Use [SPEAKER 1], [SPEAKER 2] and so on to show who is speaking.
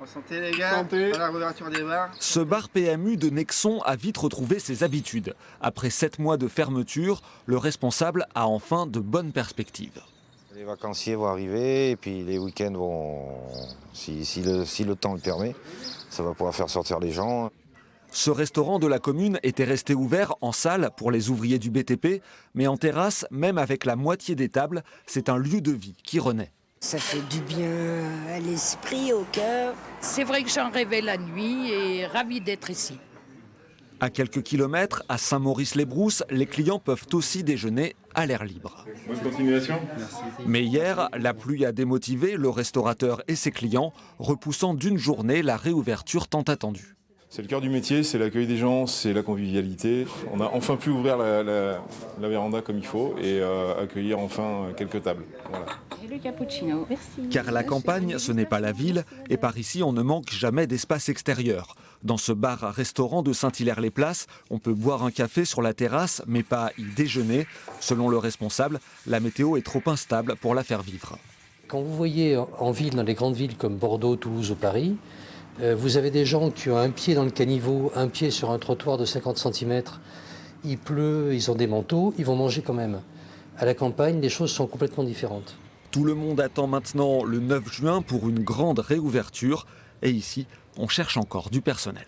[SPEAKER 1] Bonne santé les gars,
[SPEAKER 2] Santé.
[SPEAKER 1] à la réouverture des bars.
[SPEAKER 3] Ce bar PMU de Nexon a vite retrouvé ses habitudes. Après 7 mois de fermeture, le responsable a enfin de bonnes perspectives.
[SPEAKER 4] Les vacanciers vont arriver et puis les week-ends vont, si le temps le permet, ça va pouvoir faire sortir les gens.
[SPEAKER 3] Ce restaurant de la commune était resté ouvert en salle pour les ouvriers du BTP, mais en terrasse, même avec la moitié des tables, c'est un lieu de vie qui renaît.
[SPEAKER 5] Ça fait du bien à l'esprit, au cœur.
[SPEAKER 6] C'est vrai que j'en rêvais la nuit et ravie d'être ici.
[SPEAKER 3] À quelques kilomètres, à Saint-Maurice-les-Brousses, les clients peuvent aussi déjeuner à l'air libre.
[SPEAKER 2] Bonne continuation.
[SPEAKER 3] Mais hier, la pluie a démotivé le restaurateur et ses clients, repoussant d'une journée la réouverture tant attendue.
[SPEAKER 2] C'est le cœur du métier, c'est l'accueil des gens, c'est la convivialité. On a enfin pu ouvrir la véranda comme il faut et accueillir enfin quelques tables. Voilà.
[SPEAKER 7] Et le cappuccino, merci.
[SPEAKER 3] Car la campagne, ce n'est pas la ville, et par ici, on ne manque jamais d'espace extérieur. Dans ce bar-restaurant de Saint-Hilaire-les-Places, on peut boire un café sur la terrasse, mais pas y déjeuner. Selon le responsable, la météo est trop instable pour la faire vivre.
[SPEAKER 8] Quand vous voyez en ville, dans les grandes villes comme Bordeaux, Toulouse ou Paris, vous avez des gens qui ont un pied dans le caniveau, un pied sur un trottoir de 50 cm. Il pleut, ils ont des manteaux, ils vont manger quand même. À la campagne, les choses sont complètement différentes.
[SPEAKER 3] Tout le monde attend maintenant le 9 juin pour une grande réouverture. Et ici, on cherche encore du personnel.